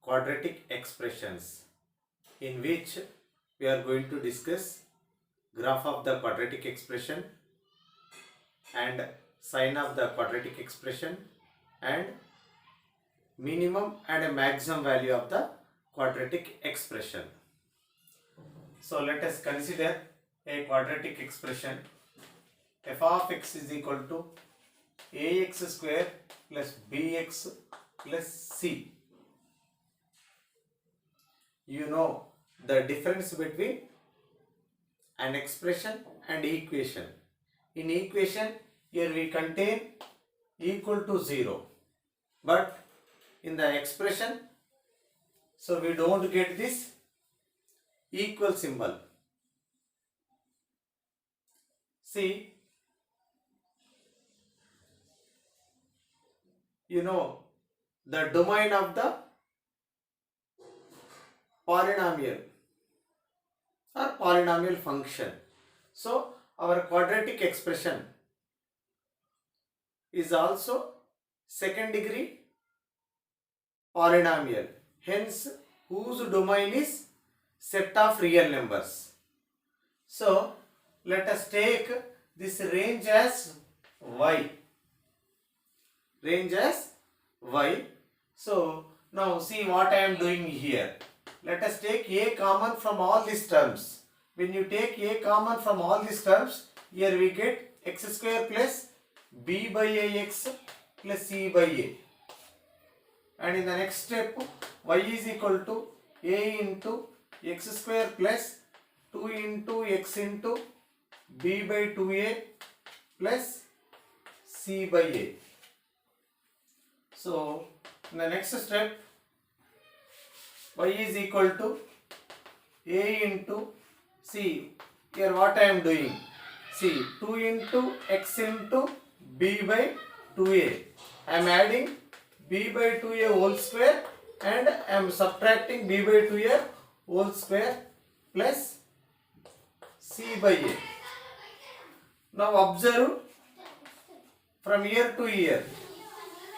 quadratic expressions, in which we are going to discuss graph of the quadratic expression and sign of the quadratic expression and minimum and a maximum value of the quadratic expression. So let us consider a quadratic expression. F of x is equal to ax square plus bx plus c. You know the difference between an expression and equation. In equation, here we contain equal to 0, but in the expression, so we don't get this equal symbol. See, you know the domain of the polynomial or polynomial function. So our quadratic expression is also second degree polynomial, hence whose domain is set of real numbers. So let us take this range as y. So now see what I am doing here. Let us take a common from all these terms. When you take a common from all these terms, here we get x square plus b by ax plus c by a. And in the next step, y is equal to a into x square plus 2 into x into b by 2a plus c by a. So in the next step, y is equal to a into, see here what I am doing, see 2 into x into b by 2a. I am adding b by 2a whole square and I am subtracting b by 2a whole square plus c by a. Now observe from here to here.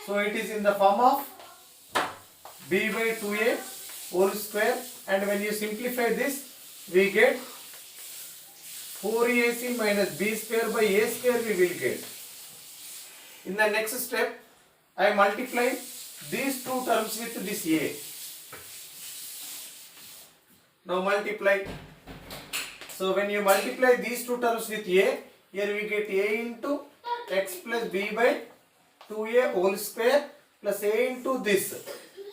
So it is in the form of b by 2a whole square, and when you simplify this, we get 4ac minus b square by a square we will get. In the next step, I multiply these two terms with this a. Now multiply. So when you multiply these two terms with a, here we get a into x plus b by 2a whole square plus a into this.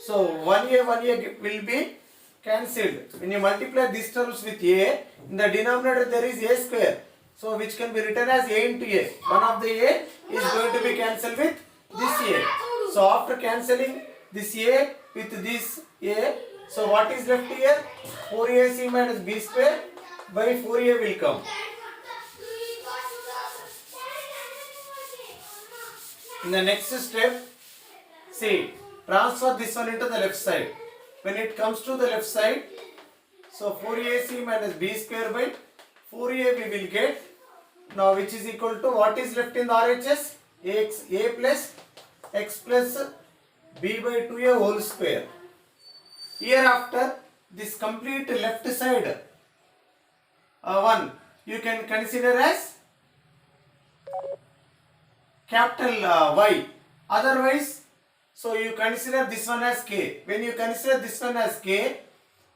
So 1a will be cancelled. When you multiply these terms with a, in the denominator there is a square. So which can be written as a into a. One of the a is going to be cancelled with this a. So after cancelling this a with this a, so what is left here? 4ac minus b square by 4a will come. In the next step, see, transfer this one into the left side. When it comes to the left side, so 4ac minus b square by 4a we will get. Now which is equal to what is left in the RHS? a plus x plus b by 2a whole square. Hereafter, this complete left side one you can consider as capital Y. Otherwise, so you consider this one as k. When you consider this one as k,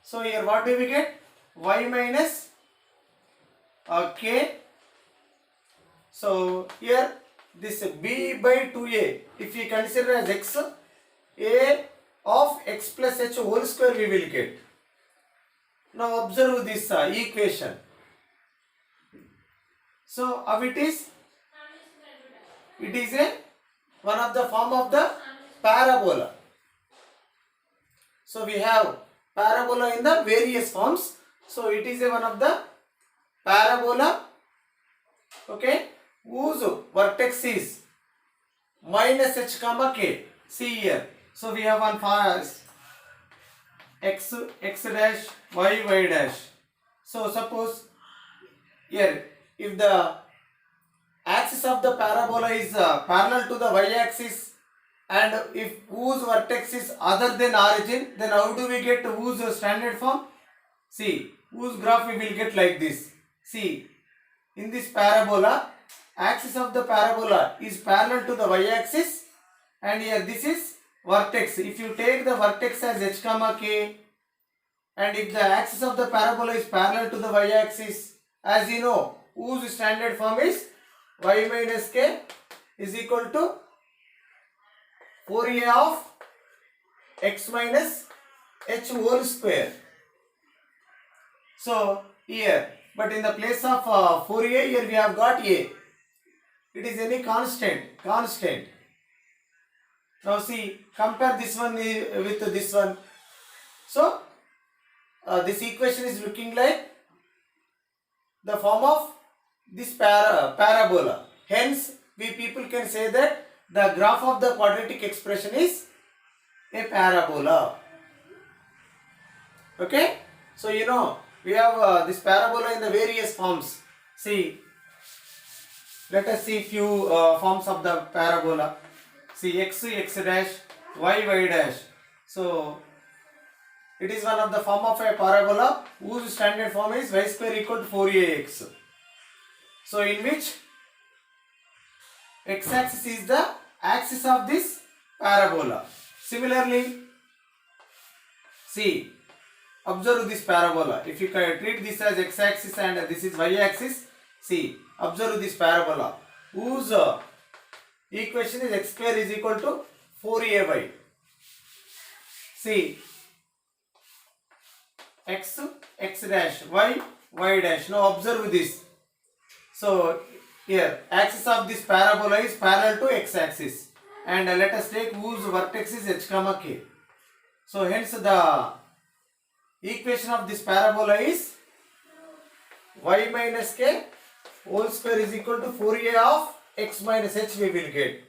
so here what do we get? Y minus k. So here this b by 2a, if we consider as x, a of x plus h whole square we will get. Now observe this equation. So how it is? It is a one of the form of the parabola. So we have parabola in the various forms. So it is a one of the parabola, okay, whose vertex is minus h comma k. See here. So we have one for x dash y dash. So suppose here if the axis of the parabola is parallel to the y axis And if whose vertex is other than origin, then how do we get whose standard form? See, whose graph we will get like this. See, in this parabola, axis of the parabola is parallel to the y-axis, and here this is vertex. If you take the vertex as h comma k, and if the axis of the parabola is parallel to the y-axis, as you know, whose standard form is y minus k is equal to 4a of x minus h whole square. So here, but in the place of 4a, here we have got a. It is any constant. Now see, compare this one with this one. So this equation is looking like the form of this parabola. Hence, we people can say that the graph of the quadratic expression is a parabola. Okay? So you know, we have this parabola in the various forms. See, let us see few forms of the parabola. See, x dash, y dash. So it is one of the form of a parabola whose standard form is y square equal to 4ax. So in which x-axis is the axis of this parabola. Similarly, see, observe this parabola. If you treat this as x-axis and this is y-axis, see, observe this parabola whose equation is x square is equal to 4ay. See, x dash, y dash. Now observe this. So here, axis of this parabola is parallel to x-axis, and let us take whose vertex is h comma k. So hence the equation of this parabola is y minus k whole square is equal to 4a of x minus h we will get.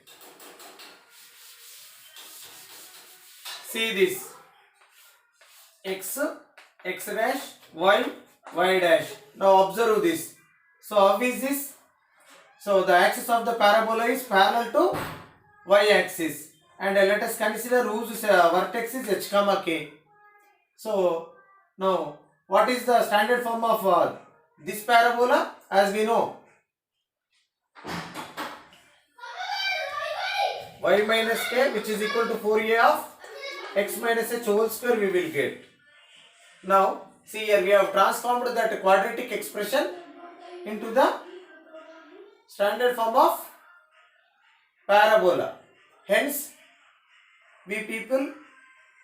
See this, x dash, y dash. Now observe this. So how is this? So the axis of the parabola is parallel to y-axis, and let us consider whose vertex is h comma k. So now what is the standard form of this parabola? As we know, y minus k, which is equal to 4a of x minus h whole square we will get. Now see, here we have transformed that quadratic expression into the standard form of parabola. Hence, we people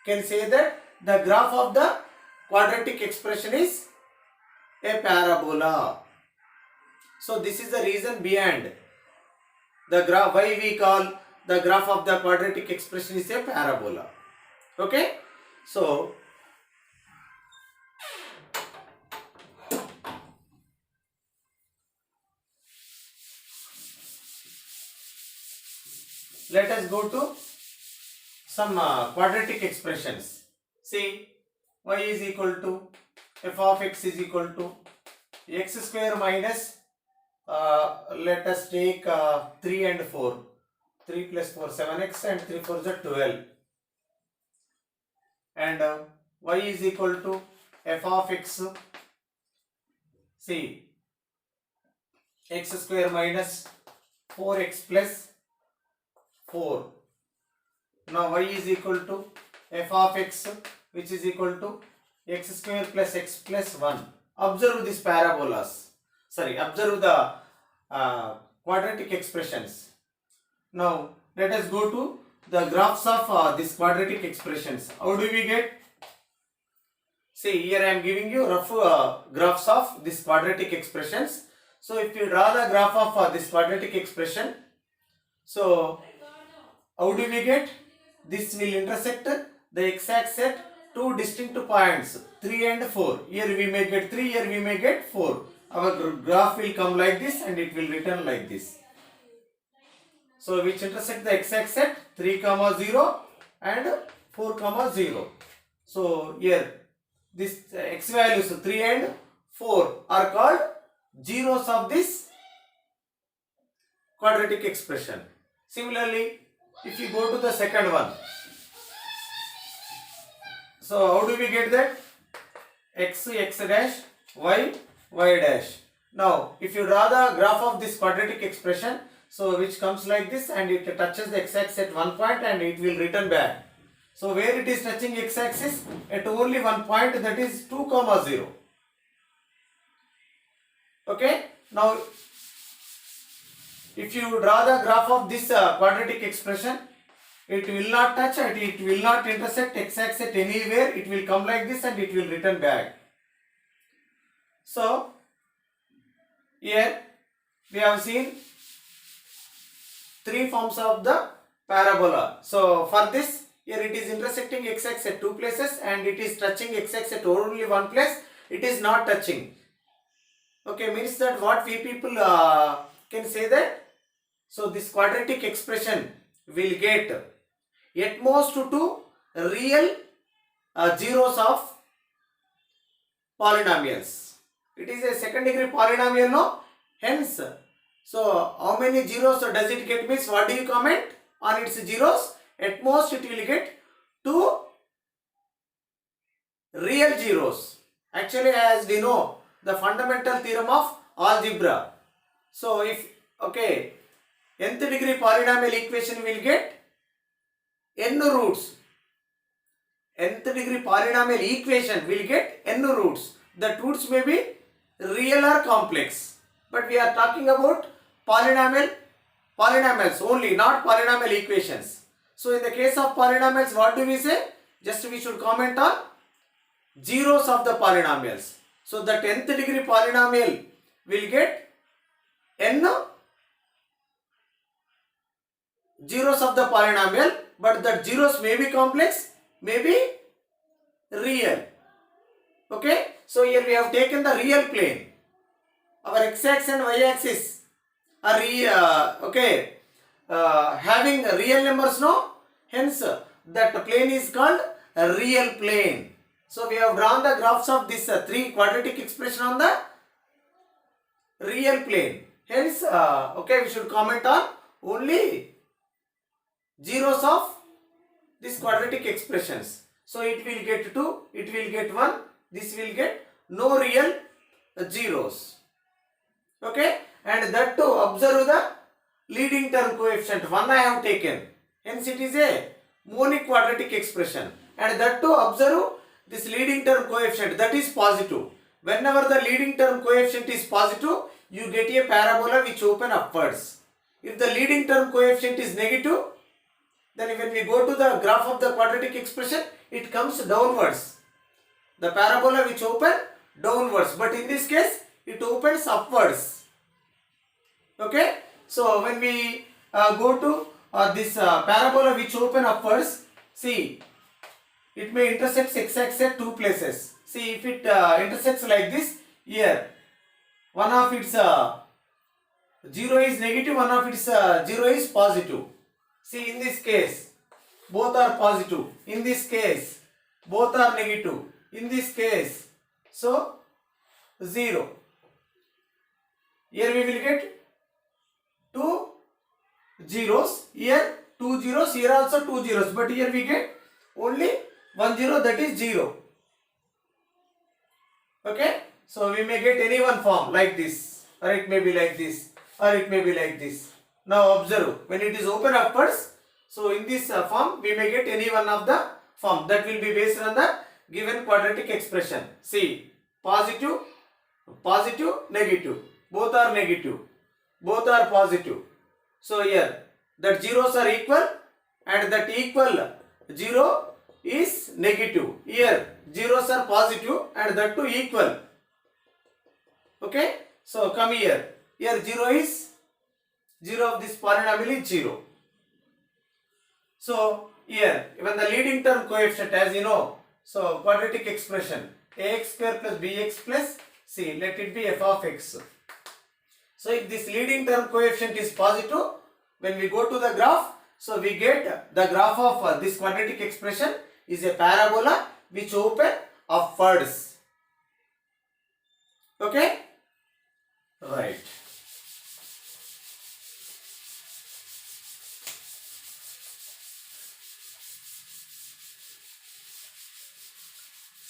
can say that the graph of the quadratic expression is a parabola. So this is the reason behind the graph, why we call the graph of the quadratic expression is a parabola. Okay? So let us go to some quadratic expressions. See, y is equal to f of x is equal to x square minus let us take 3 and 4. 3 plus 4, 7x, and 3 4 is 12. And y is equal to f of x. See, x square minus 4x plus 4. Now y is equal to f of x, which is equal to x square plus x plus 1. Observe these parabolas. Observe the quadratic expressions. Now let us go to the graphs of these quadratic expressions. How do we get? See, here I am giving you rough graphs of these quadratic expressions. So if you draw the graph of this quadratic expression, so how do we get? This will intersect the x-axis at two distinct points, 3 and 4. Here we may get 3, here we may get 4. Our graph will come like this and it will return like this. So which intersect the x-axis at 3, 0 and 4, 0. So here this x values 3 and 4 are called zeros of this quadratic expression. Similarly, if you go to the second one, so how do we get that? X dash, y dash. Now, if you draw the graph of this quadratic expression, so which comes like this and it touches the x-axis at one point and it will return back. So, where it is touching x-axis? At only one point, that is 2, 0. Okay. Now, if you draw the graph of this quadratic expression, it will not touch it, it will not intersect x-axis at anywhere, it will come like this and it will return back. So, here we have seen 3 forms of the parabola. So, for this, here it is intersecting x-axis at 2 places and it is touching x-axis at only one place, it is not touching. Okay, means that what we people can say that, so this quadratic expression will get at most 2 real zeros of polynomials. It is a second degree polynomial, no? Hence, so how many zeros does it get means what do you comment on its zeros? At most it will get 2 real zeros. Actually, as we know, the fundamental theorem of algebra. So, if, okay, nth degree polynomial equation will get n roots. Nth degree polynomial equation will get n roots. The roots may be real or complex. But we are talking about polynomials only, not polynomial equations. So, in the case of polynomials, what do we say? Just we should comment on zeros of the polynomials. So, the 10th degree polynomial will get n zeros of the polynomial, but the zeros may be complex, may be real. Okay. So, here we have taken the real plane. Our x-axis and y-axis are having real numbers, no? Hence, that plane is called a real plane. So, we have drawn the graphs of this 3 quadratic expression on the real plane. Hence, we should comment on only zeros of these quadratic expressions. So, it will get 2, it will get 1, this will get no real zeros. Okay, and that too observe the leading term coefficient 1 I have taken. Hence, it is a monic quadratic expression, and that too observe this leading term coefficient, that is positive. Whenever the leading term coefficient is positive, you get a parabola which open upwards. If the leading term coefficient is negative, then when we go to the graph of the quadratic expression, it comes downwards. The parabola which open downwards, but in this case, it opens upwards. Okay. So, when we go to this parabola which open upwards, see, it may intersect x-axis at 2 places. See, if it intersects like this, here, one of its 0 is negative, one of its 0 is positive. See, in this case, both are positive. In this case, both are negative. In this case, so 0. Here we will get 2 zeros. Here 2 zeros. Here also 2 zeros. But here we get only 1 0, that is 0. Okay. So we may get any one form like this, or it may be like this, or it may be like this. Now observe, when it is open upwards, so in this form we may get any one of the form that will be based on the given quadratic expression. See, positive, positive, negative. Both are negative. Both are positive. So here, that zeros are equal and that equal 0 is negative. Here, zeros are positive and that too equal. Okay. So come here. Here 0 is 0 of this polynomial is 0. So here, when the leading term coefficient, as you know, so quadratic expression ax square plus bx plus c, let it be f of x. So if this leading term coefficient is positive, when we go to the graph, so we get the graph of this quadratic expression is a parabola which open upwards. Okay? Right.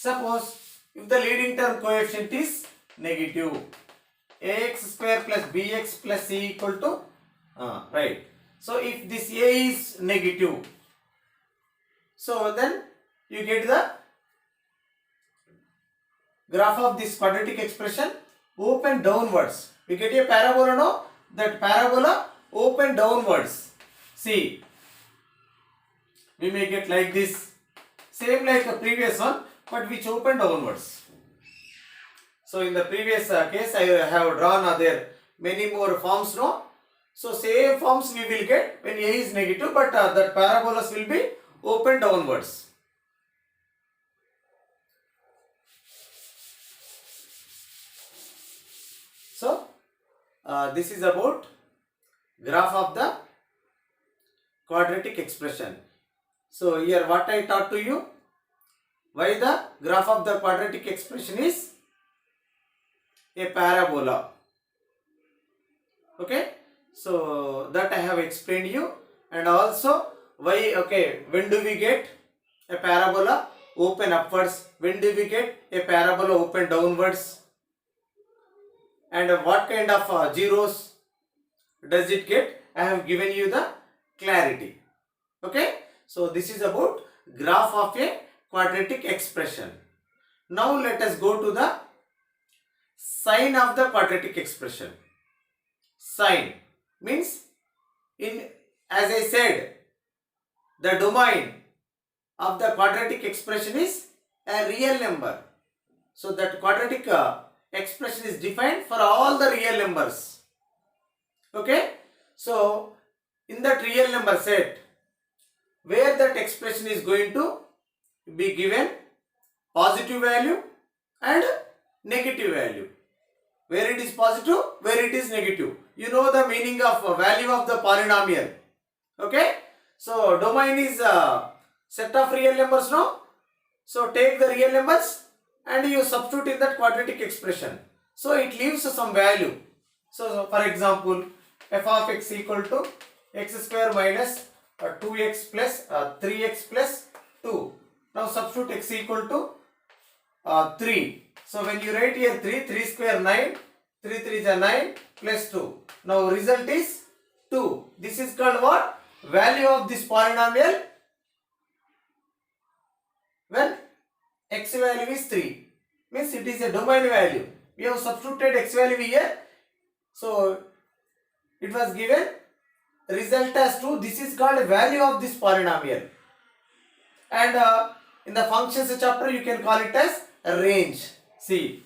Suppose if the leading term coefficient is negative, ax square plus bx plus c equal to right. So if this a is negative, so then you get the graph of this quadratic expression open downwards. We get a parabola, no? That parabola open downwards. See, we may get like this, same like a previous one, but which open downwards. So in the previous case, I have drawn there many more forms, no? So same forms we will get when a is negative, but that parabolas will be open downwards. So this is about graph of the quadratic expression. So here what I taught to you, why the graph of the quadratic expression is a parabola. Okay, so that I have explained you, and also why, okay, when do we get a parabola open upwards, when do we get a parabola open downwards, and what kind of zeros does it get. I have given you the clarity. Okay, so this is about graph of a quadratic expression. Now let us go to the sign of the quadratic expression. Sign means, in, as I said, the domain of the quadratic expression is a real number. So that quadratic expression is defined for all the real numbers. Okay, so in that real number set, where that expression is going to be given positive value and negative value. Where it is positive, where it is negative. You know the meaning of value of the polynomial. Okay, so domain is a set of real numbers, no? So take the real numbers and you substitute in that quadratic expression. So it leaves some value. So for example, f of x equal to x square minus 2x plus 3x plus 2. Now substitute x equal to 3. So when you write here 3 square 9, 3 3 is 9 plus 2. Now result is 2. This is called what? Value of this polynomial when x value is 3. Means it is a domain value. We have substituted x value here. So it was given result as 2. This is called value of this polynomial. And in the functions chapter you can call it as range. See,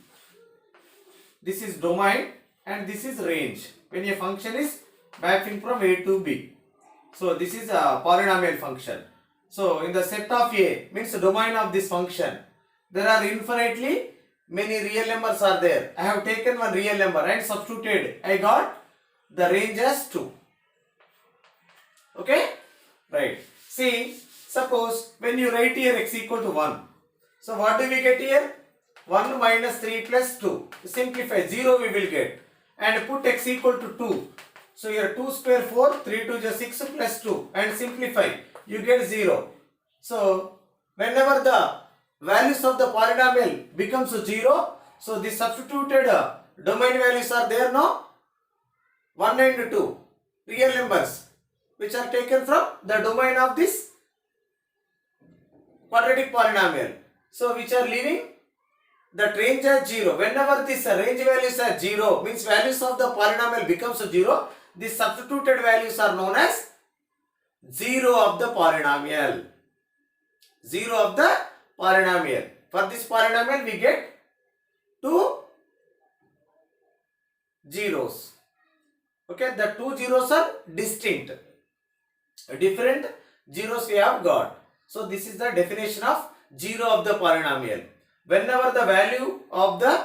this is domain and this is range. When a function is mapping from A to B. So this is a polynomial function. So in the set of A means the domain of this function, there are infinitely many real numbers are there. I have taken one real number and substituted. I got the range as 2. Okay, right. See, suppose when you write here x equal to 1. So what do we get here? 1 minus 3 plus 2. Simplify, 0 we will get. And put x equal to 2. So here 2 square 4, 3 2 is 6 plus 2. And simplify, you get 0. So whenever the values of the polynomial becomes 0, so the substituted domain values are there, no? 1 and 2 real numbers which are taken from the domain of this quadratic polynomial. So which are leaving that range as 0. Whenever this range values are 0, means values of the polynomial becomes 0, the substituted values are known as 0 of the polynomial. 0 of the polynomial. For this polynomial we get 2 zeros. Okay, the 2 zeros are distinct. Different zeros we have got. So this is the definition of 0 of the polynomial. Whenever the value of the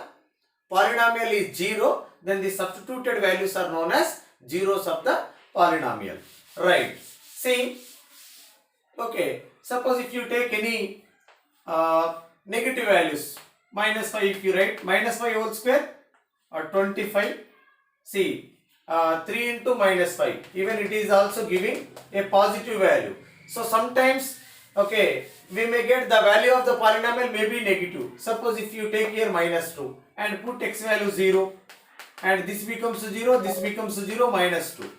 polynomial is 0, then the substituted values are known as zeros of the polynomial. Right. See, okay, suppose if you take any negative values, minus 5 if you write, minus 5 whole square or 25. See, 3 into minus 5, even it is also giving a positive value. So sometimes Okay, we may get the value of the polynomial may be negative. Suppose if you take here minus 2 and put x value 0 and this becomes 0, this becomes 0, minus 2.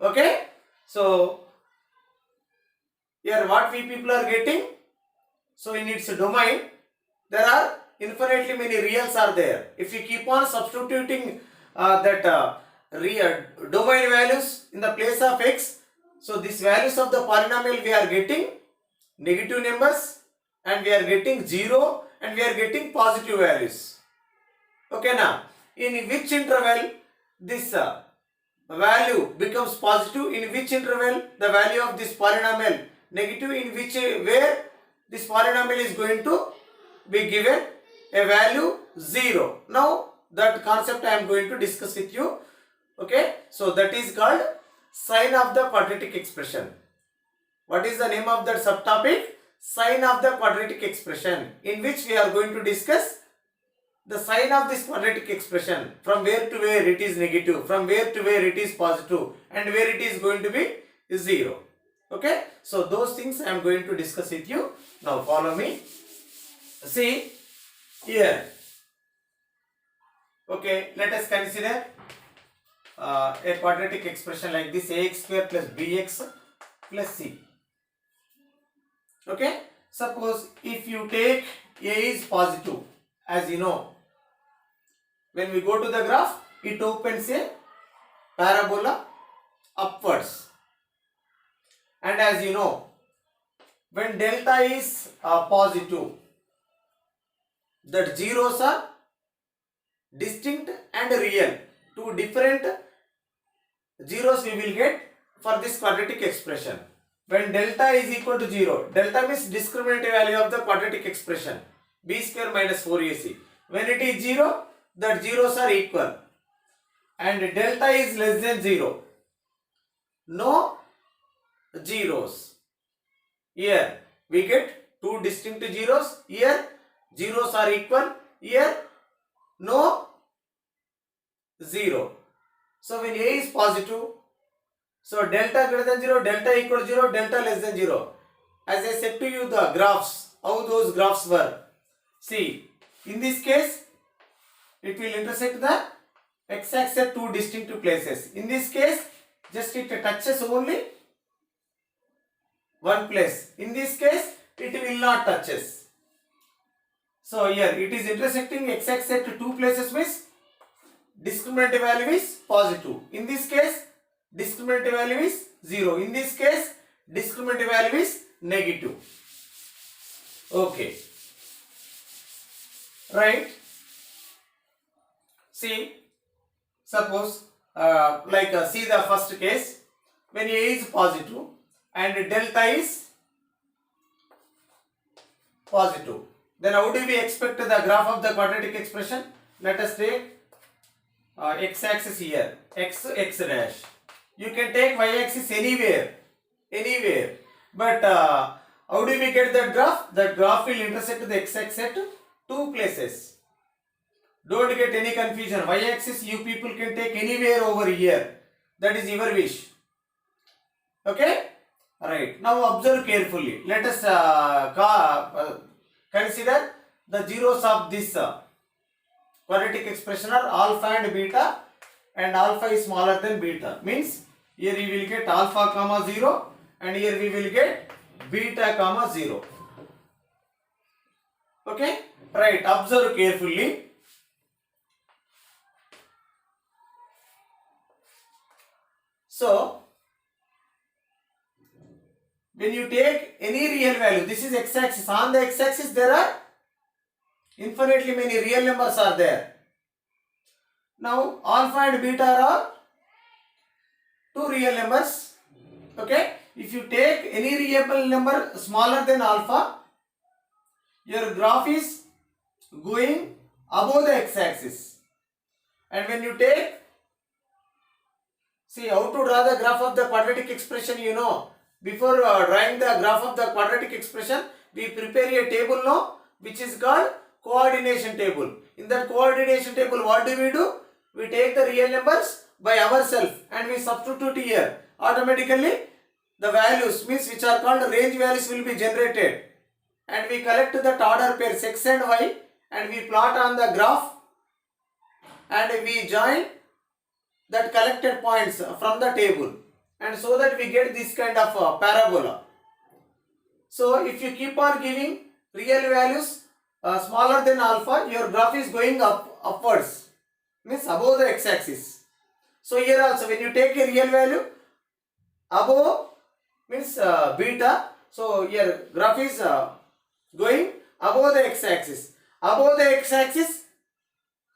Okay, so here what we people are getting, so in its domain there are infinitely many reals are there. If you keep on substituting that real domain values in the place of x, so these values of the polynomial we are getting negative numbers and we are getting 0 and we are getting positive values. Okay, now in which interval this value becomes positive, in which interval the value of this polynomial negative, in which where this polynomial is going to be given a value 0. Now that concept I am going to discuss with you. Okay, so that is called sign of the quadratic expression. What is the name of that subtopic? Sign of the quadratic expression, in which we are going to discuss the sign of this quadratic expression, from where to where it is negative, from where to where it is positive, and where it is going to be 0. Okay, so those things I am going to discuss with you. Now follow me. See here. Okay, let us consider a quadratic expression like this: ax square plus bx plus c. Okay, suppose if you take a is positive, as you know, when we go to the graph, it opens a parabola upwards, and as you know, when delta is positive, that zeros are distinct and real. Two different zeros we will get for this quadratic expression. When delta is equal to 0, delta means discriminant value of the quadratic expression, b square minus 4ac. When it is 0, that zeros are equal, and delta is less than 0, no zeros. Here we get two distinct zeros. Here zeros are equal. Here no 0. So when a is positive, so delta greater than 0, delta equal to 0, delta less than 0. As I said to you, the graphs, how those graphs were. See, in this case, it will intersect the x-axis at two distinct places. In this case, just it touches only one place. In this case, it will not touches. So here it is intersecting x-axis at two places, means discriminant value is positive. In this case, discriminant value is 0. In this case, discriminant value is negative. Okay. Right. See, suppose see the first case, when a is positive and delta is positive, then how do we expect the graph of the quadratic expression? Let us take x-axis here, x dash. You can take y-axis anywhere, but how do we get that graph? That graph will intersect the x-axis at two places. Don't get any confusion. Y-axis you people can take anywhere over here. That is your wish. Okay? Right. Now observe carefully. Let us consider the zeros of this quadratic expression are alpha and beta, and alpha is smaller than beta. Means here we will get alpha comma 0 and here we will get beta comma 0. Okay? Right. Observe carefully. So, when you take any real value, this is x-axis. On the x-axis there are infinitely many real numbers are there. Now alpha and beta are two real numbers. Okay. If you take any real number smaller than alpha, your graph is going above the x-axis. And when you take, see how to draw the graph of the quadratic expression, you know. Before drawing the graph of the quadratic expression, we prepare a table now, which is called coordination table. In that coordination table, what do? We take the real numbers by ourselves and we substitute here. Automatically, the values means which are called range values will be generated, and we collect the order pairs x and y and we plot on the graph and we join that collected points from the table, and so that we get this kind of parabola. So if you keep on giving real values smaller than alpha, your graph is going upwards, means above the x-axis. So here also when you take a real value above means beta, so your graph is going above the x-axis. Above the x-axis,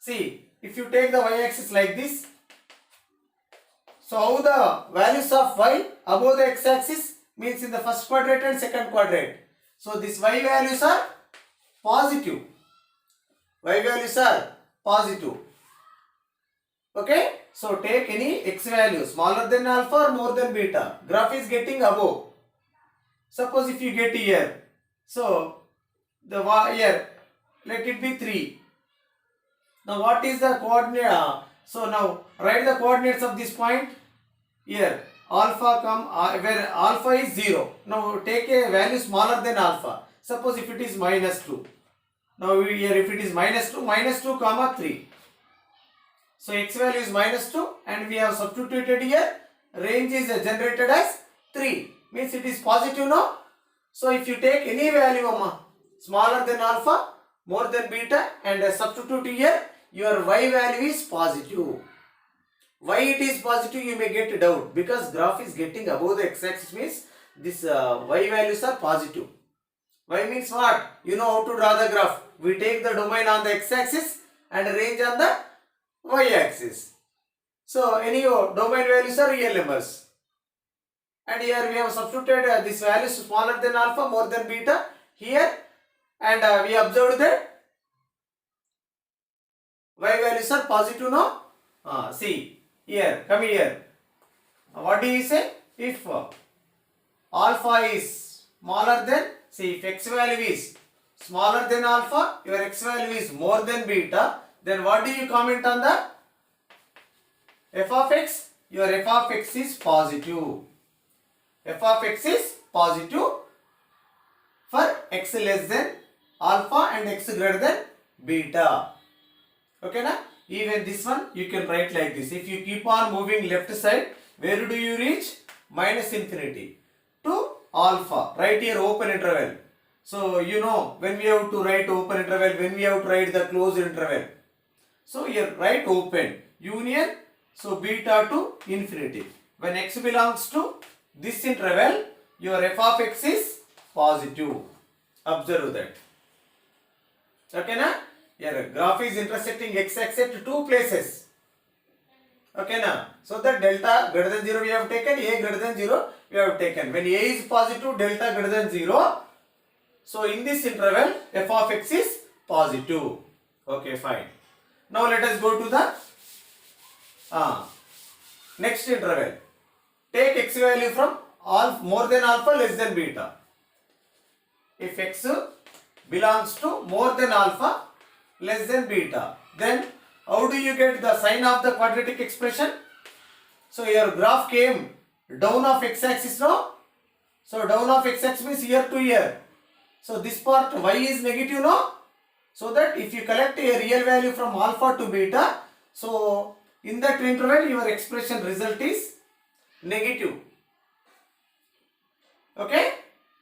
see if you take the y-axis like this, so how the values of y above the x-axis means in the first quadrant and second quadrant. So these y values are positive. Y values are positive. Okay. So take any x value smaller than alpha or more than beta. Graph is getting above. Suppose if you get here. So the here let it be 3. Now what is the coordinate? So now write the coordinates of this point. Here alpha where alpha is 0. Now take a value smaller than alpha. Suppose if it is minus 2. Now here if it is minus 2 comma 3. So x value is minus 2 and we have substituted here. Range is generated as 3. Means it is positive now. So if you take any value smaller than alpha, more than beta and substitute here, your y value is positive. Why it is positive, you may get a doubt, because graph is getting above the x-axis means this y values are positive. Y means what? You know how to draw the graph. We take the domain on the x-axis and range on the y-axis. So anyhow, domain values are real numbers. And here we have substituted this value smaller than alpha, more than beta here, and we observed that y values are positive now. See. Here, come here. What do you say? If alpha is smaller than, see if x value is smaller than alpha, your x value is more than beta, then what do you comment on the f of x? Your f of x is positive. F of x is positive for x less than alpha and x greater than beta. Okay na? Even this one you can write like this. If you keep on moving left side, where do you reach? Minus infinity to alpha. Write here open interval. So you know when we have to write open interval, when we have to write the closed interval. So here write open union. So beta to infinity. When x belongs to this interval, your f of x is positive. Observe that. Okay na? Here graph is intersecting x-axis at two places. Okay na? So that delta greater than 0 we have taken, a greater than 0 we have taken. When a is positive, delta greater than 0. So in this interval, f of x is positive. Okay, fine. Now let us go to the next interval. Take x value from more than alpha, less than beta. If x belongs to more than alpha, less than beta, then how do you get the sign of the quadratic expression? So your graph came down of x-axis now. So down of x-axis means here to here. So this part y is negative now. So that if you collect a real value from alpha to beta, so in that interval your expression result is negative. Okay?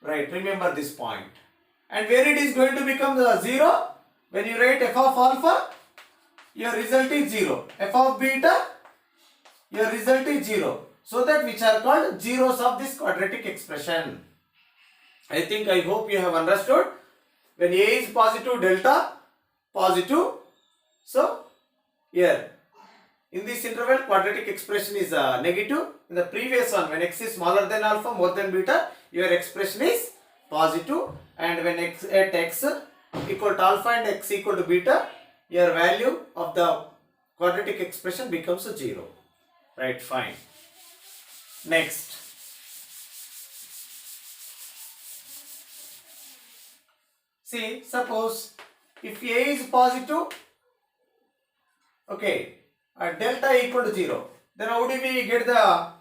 Right, remember this point. And where it is going to become the 0? When you write f of alpha, your result is 0. F of beta, your result is 0. So that which are called zeros of this quadratic expression. I hope you have understood. When a is positive, delta positive. So here in this interval quadratic expression is negative. In the previous one, when x is smaller than alpha, more than beta, your expression is positive. And when x at x equal to alpha and x equal to beta, your value of the quadratic expression becomes 0. Right, fine. Next. See, suppose if a is positive, okay, delta equal to 0, then how do we get the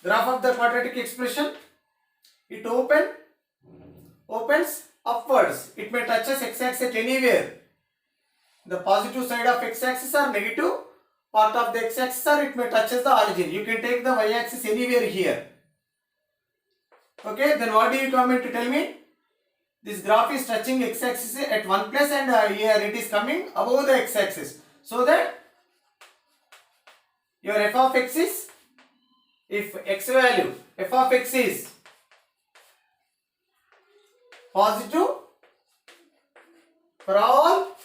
graph of the quadratic expression? it opens upwards. It may touches x-axis anywhere. The positive side of x-axis or negative part of the x-axis, or it may touches the origin. You can take the y-axis anywhere here. Okay, then what do you comment to tell me? This graph is touching x-axis at one place, and here it is coming above the x-axis. So that your f of x is, if x value f of x is positive for all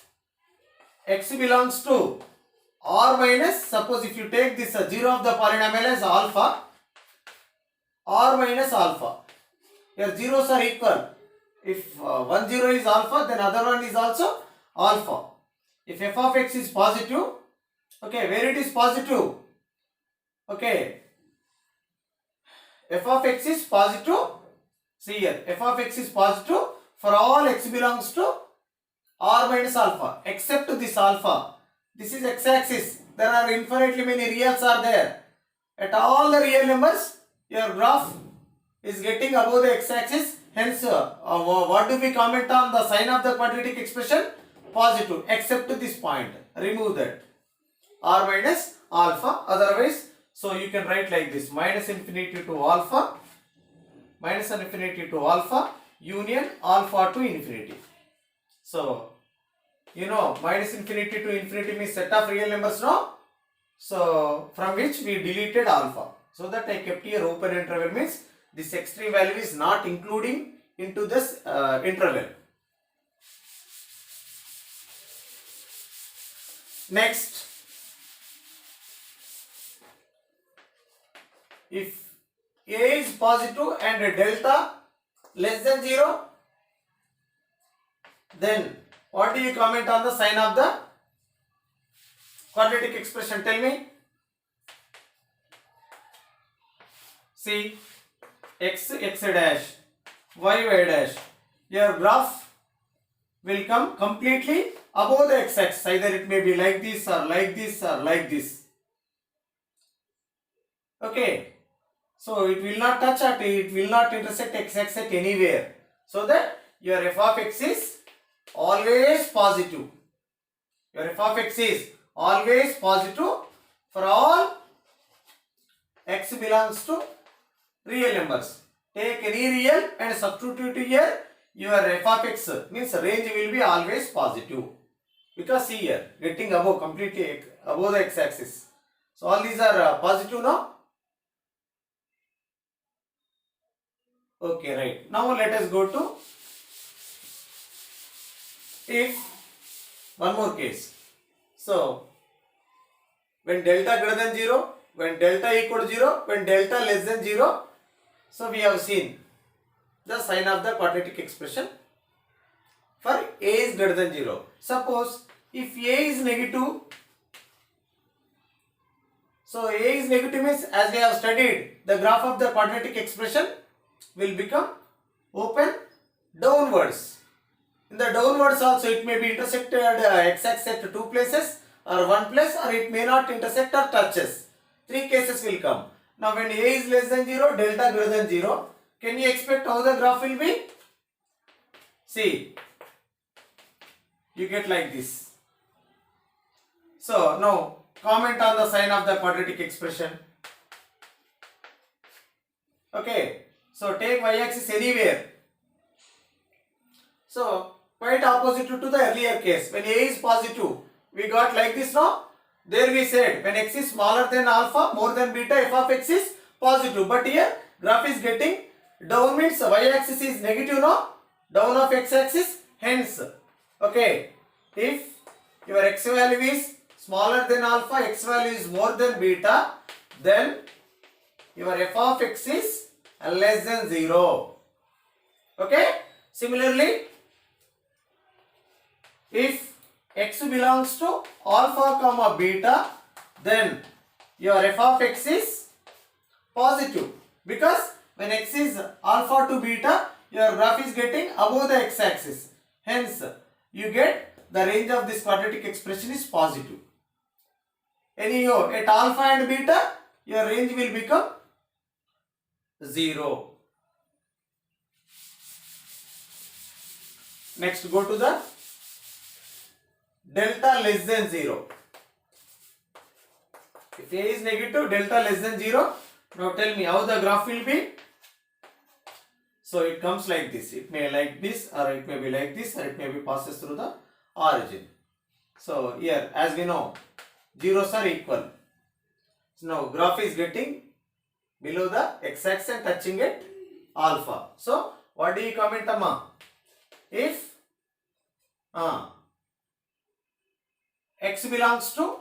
x belongs to r minus, suppose if you take this 0 of the polynomial as alpha, r minus alpha, here zeros are equal. If one zero is alpha, then other one is also alpha. If f of x is positive, okay, where it is positive, okay, f of x is positive, see here, f of x is positive for all x belongs to r minus alpha, except this alpha. This is x-axis. There are infinitely many reals are there. At all the real numbers, your graph is getting above the x-axis. Hence, what do we comment on the sign of the quadratic expression? Positive, except this point. Remove that. R minus alpha. Otherwise, so you can write like this: minus infinity to alpha, minus infinity to alpha, union alpha to infinity. So, you know, minus infinity to infinity means set of real numbers, no? So, from which we deleted alpha. So that I kept here open interval, means this x3 value is not including into this interval. Next, if a is positive and delta less than 0, then what do you comment on the sign of the quadratic expression? Tell me. See, x dash, y dash. Your graph will come completely above the x-axis. Either it may be like this or like this or like this. Okay. So it will not touch at, it will not intersect x-axis at anywhere. So that your f of x is always positive. Your f of x is always positive for all x belongs to real numbers. Take any real and substitute here. Your f of x means range will be always positive. Because see here, getting above, completely above the x-axis. So all these are positive now. Okay, right. Now let us go to if one more case. So when delta greater than 0, when delta equal to 0, when delta less than 0, so we have seen the sign of the quadratic expression for a is greater than 0. Suppose if a is negative, so a is negative means, as we have studied, the graph of the quadratic expression will become open downwards. In the downwards also it may be intersected x-axis at two places or one place, or it may not intersect or touches. Three cases will come. Now when a is less than 0, delta greater than 0, can you expect how the graph will be? See, you get like this. So now comment on the sign of the quadratic expression. Okay, so take y-axis anywhere. So quite opposite to the earlier case. When a is positive, we got like this now. There we said when x is smaller than alpha, more than beta, f of x is positive. But here graph is getting down, means y-axis is negative now, down of x-axis. Hence, okay, if your x value is smaller than alpha, x value is more than beta, then your f of x is less than 0. Okay. Similarly, if x belongs to alpha comma beta, then your f of x is positive, because when x is alpha to beta, your graph is getting above the x-axis. Hence, you get the range of this quadratic expression is positive. Anyhow, at alpha and beta, your range will become 0. Next, go to the delta less than 0. If A is negative, delta less than 0. Now tell me how the graph will be. So it comes like this. It may like this, or it may be like this, or it may be passes through the origin. So here, as we know, zeros are equal. So now graph is getting below the x-axis and touching at alpha. So what do you comment, Amma? If x belongs to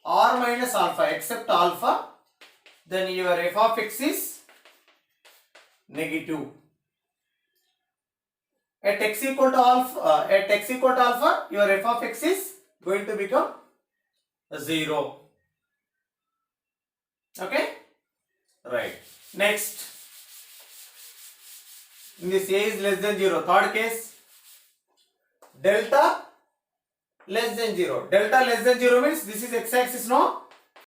r minus alpha except alpha, then your f of x is negative. At x equal to alpha, your f of x is going to become 0. Okay? Right. Next, in this A is less than 0. Third case, delta less than 0. Delta less than 0 means this is x-axis, no?